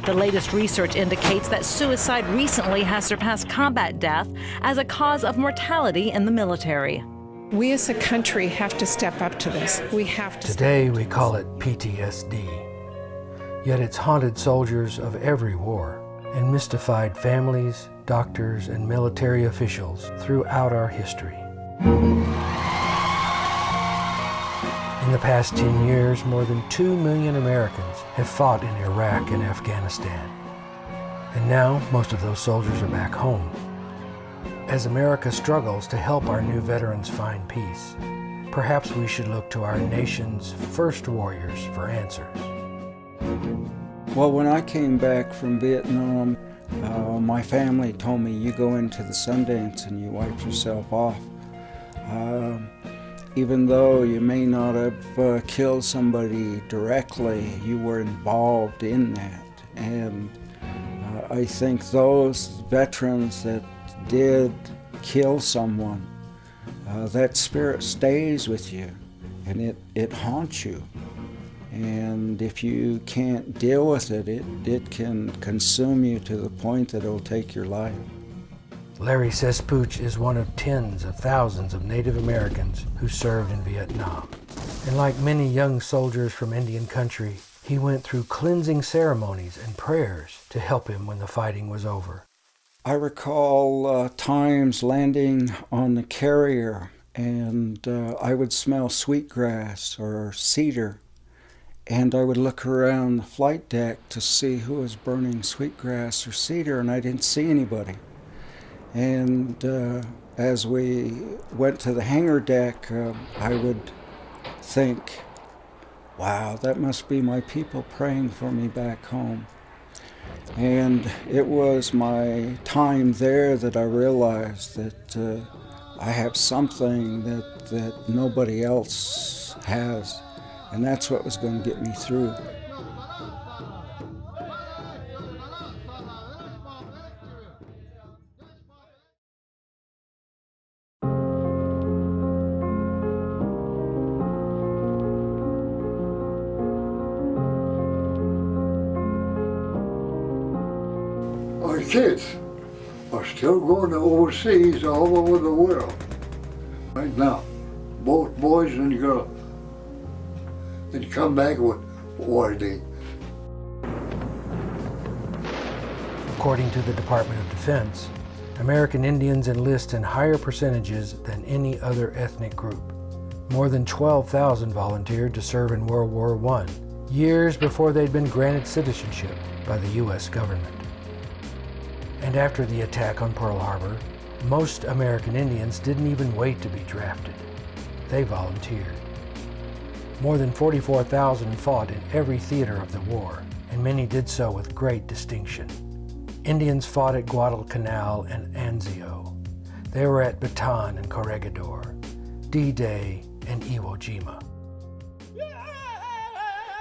The latest research indicates that suicide recently has surpassed combat death as a cause of mortality in the military. We as a country have to step up to this. We have to. Today we call it PTSD, yet it's haunted soldiers of every war and mystified families, doctors, and military officials throughout our history. In the past 10 years, more than 2 million Americans have fought in Iraq and Afghanistan. And now, most of those soldiers are back home. As America struggles to help our new veterans find peace, perhaps we should look to our nation's first warriors for answers. Well, when I came back from Vietnam, my family told me, you go into the Sundance and you wipe yourself off. Even though you may not have killed somebody directly, you were involved in that. And I think those veterans that did kill someone, that spirit stays with you and it haunts you. And if you can't deal with it, it can consume you to the point that it'll take your life. Larry Sespooch is one of tens of thousands of Native Americans who served in Vietnam. And like many young soldiers from Indian country, he went through cleansing ceremonies and prayers to help him when the fighting was over. I recall times landing on the carrier and I would smell sweetgrass or cedar, and I would look around the flight deck to see who was burning sweetgrass or cedar, and I didn't see anybody. And as we went to the hangar deck, I would think, wow, that must be my people praying for me back home. And it was my time there that I realized that I have something that nobody else has, and that's what was going to get me through. Our kids are still going to overseas all over the world right now, both boys and girls, and come back with warranty. According to the Department of Defense, American Indians enlist in higher percentages than any other ethnic group. More than 12,000 volunteered to serve in World War I, years before they'd been granted citizenship by the U.S. government. And after the attack on Pearl Harbor, most American Indians didn't even wait to be drafted. They volunteered. More than 44,000 fought in every theater of the war, and many did so with great distinction. Indians fought at Guadalcanal and Anzio. They were at Bataan and Corregidor, D-Day, and Iwo Jima.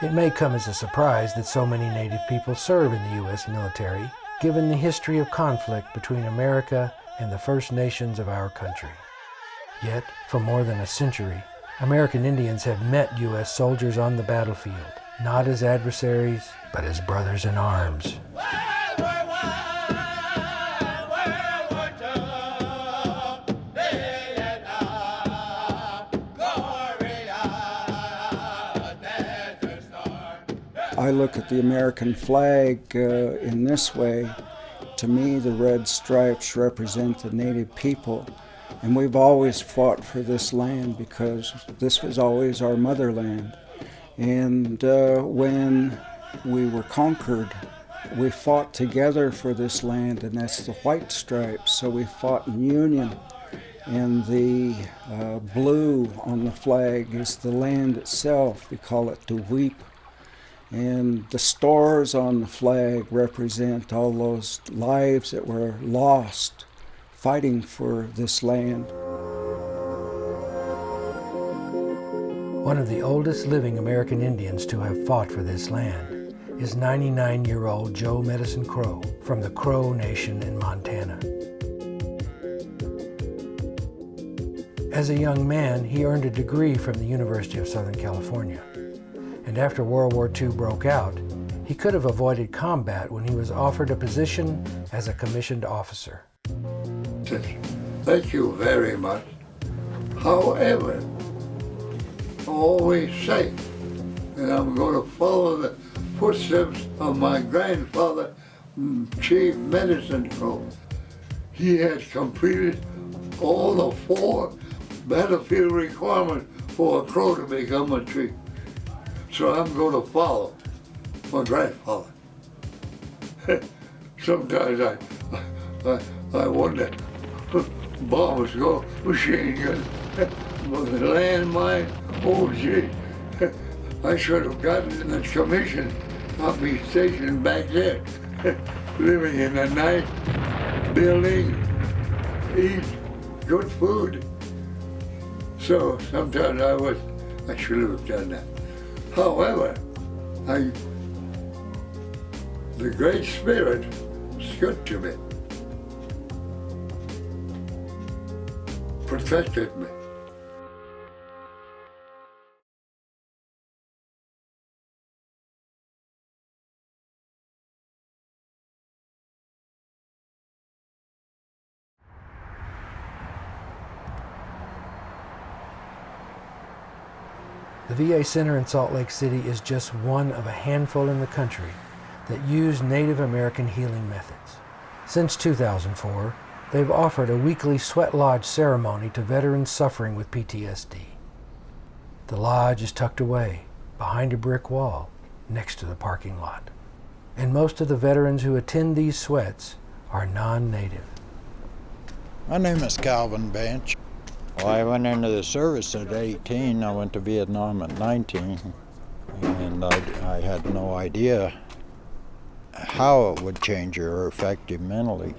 It may come as a surprise that so many Native people serve in the U.S. military, given the history of conflict between America and the First Nations of our country. Yet, for more than a century, American Indians have met U.S. soldiers on the battlefield, not as adversaries, but as brothers in arms. I look at the American flag in this way. To me, the red stripes represent the Native people, and we've always fought for this land because this was always our motherland. And when we were conquered, we fought together for this land, and that's the white stripes, so we fought in union. And the blue on the flag is the land itself. We call it the Weep. And the stars on the flag represent all those lives that were lost fighting for this land. One of the oldest living American Indians to have fought for this land is 99-year-old Joe Medicine Crow from the Crow Nation in Montana. As a young man, he earned a degree from the University of Southern California. And after World War II broke out, He could have avoided combat when he was offered a position as a commissioned officer. Says, thank you very much. However, I always say that I'm going to follow the footsteps of my grandfather, Chief Medicine Crow. He had completed all the 4 battlefield requirements for a crow to become a chief. So I'm going to follow my grandfather. Sometimes I wonder, bombs go, machine guns, landmine, oh gee. I should have gotten the commission. I'll be stationed back there, living in a nice building, eat good food. So sometimes I should have done that. However, the Great Spirit is good to me, protected me. The VA Center in Salt Lake City is just one of a handful in the country that use Native American healing methods. Since 2004, they've offered a weekly sweat lodge ceremony to veterans suffering with PTSD. The lodge is tucked away behind a brick wall next to the parking lot. And most of the veterans who attend these sweats are non-native. My name is Calvin Bench. Well, I went into the service at 18. I went to Vietnam at 19. And I had no idea how it would change you or affect you mentally.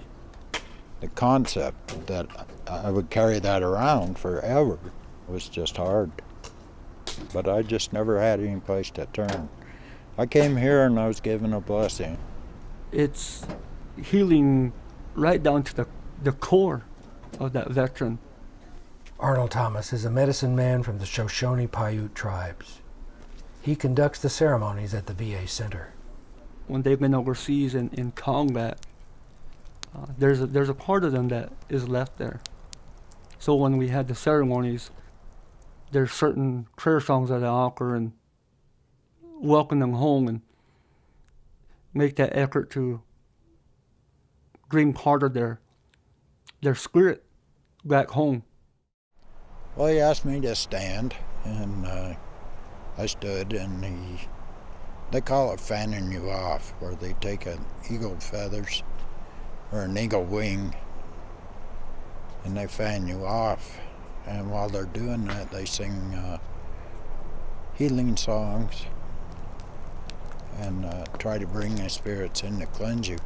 The concept that I would carry that around forever was just hard. But I just never had any place to turn. I came here and I was given a blessing. It's healing right down to the core of that veteran. Arnold Thomas is a medicine man from the Shoshone-Paiute tribes. He conducts the ceremonies at the VA Center. When they've been overseas in combat, there's a part of them that is left there. So when we had the ceremonies, there's certain prayer songs that I offer and welcome them home and make that effort to bring part of their spirit back home. Well, he asked me to stand, and I stood, and they call it fanning you off, where they take an eagle feathers or an eagle wing, and they fan you off. And while they're doing that, they sing healing songs and try to bring the spirits in to cleanse you.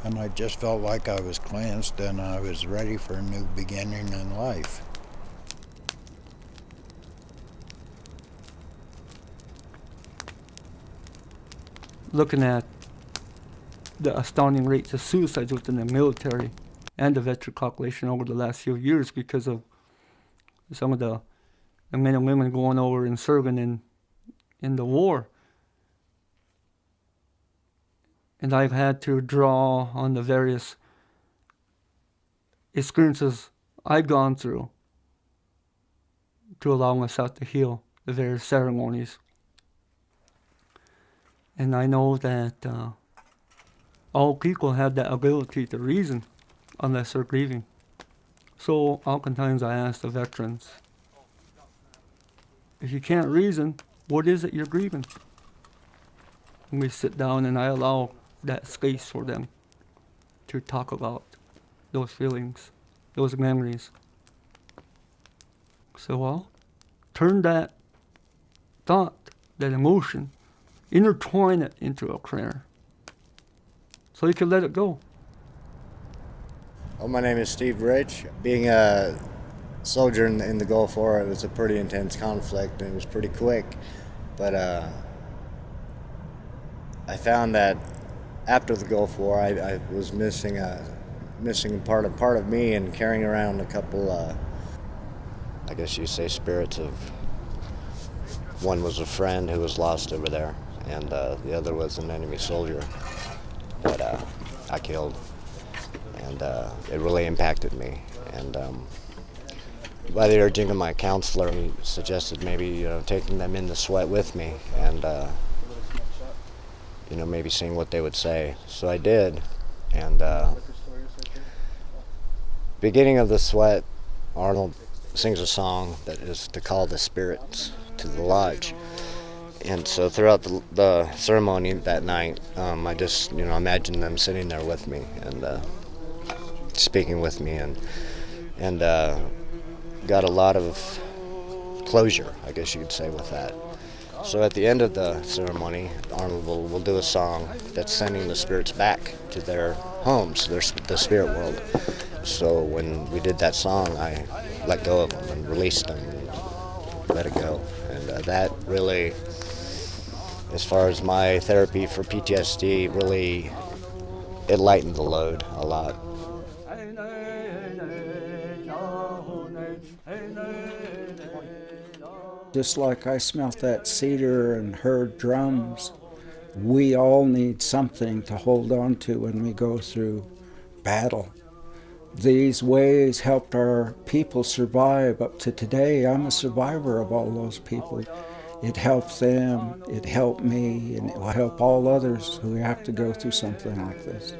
And I just felt like I was cleansed and I was ready for a new beginning in life. Looking at the astounding rates of suicides within the military and the veteran population over the last few years because of some of the men and women going over and serving in the war. And I've had to draw on the various experiences I've gone through to allow myself to heal the various ceremonies. And I know that all people have that ability to reason unless they're grieving. So oftentimes I ask the veterans, if you can't reason, what is it you're grieving? And we sit down and I allow that space for them to talk about those feelings, those memories. So I'll turn that thought, that emotion, intertwine it into a prayer so you can let it go. Well, my name is Steve Rich. Being a soldier in the Gulf War, it was a pretty intense conflict and it was pretty quick. But I found that after the Gulf War, I was missing a part of me and carrying around a couple, I guess you say spirits of. One was a friend who was lost over there, and the other was an enemy soldier that I killed, and it really impacted me. And by the urging of my counselor, he suggested maybe taking them in the sweat with me, and maybe seeing what they would say. So I did, and beginning of the sweat, Arnold sings a song that is to call the spirits to the lodge. And so throughout the ceremony that night, I just imagined them sitting there with me and speaking with me, and got a lot of closure, I guess you could say, with that. So at the end of the ceremony, Arnold will do a song that's sending the spirits back to their homes, the spirit world. So when we did that song, I let go of them and released them and let it go. And that really, as far as my therapy for PTSD, really, it lightened the load a lot. Just like I smelt that cedar and heard drums, we all need something to hold on to when we go through battle. These ways helped our people survive up to today. I'm a survivor of all those people. It helped them, it helped me, and it will help all others who have to go through something like this.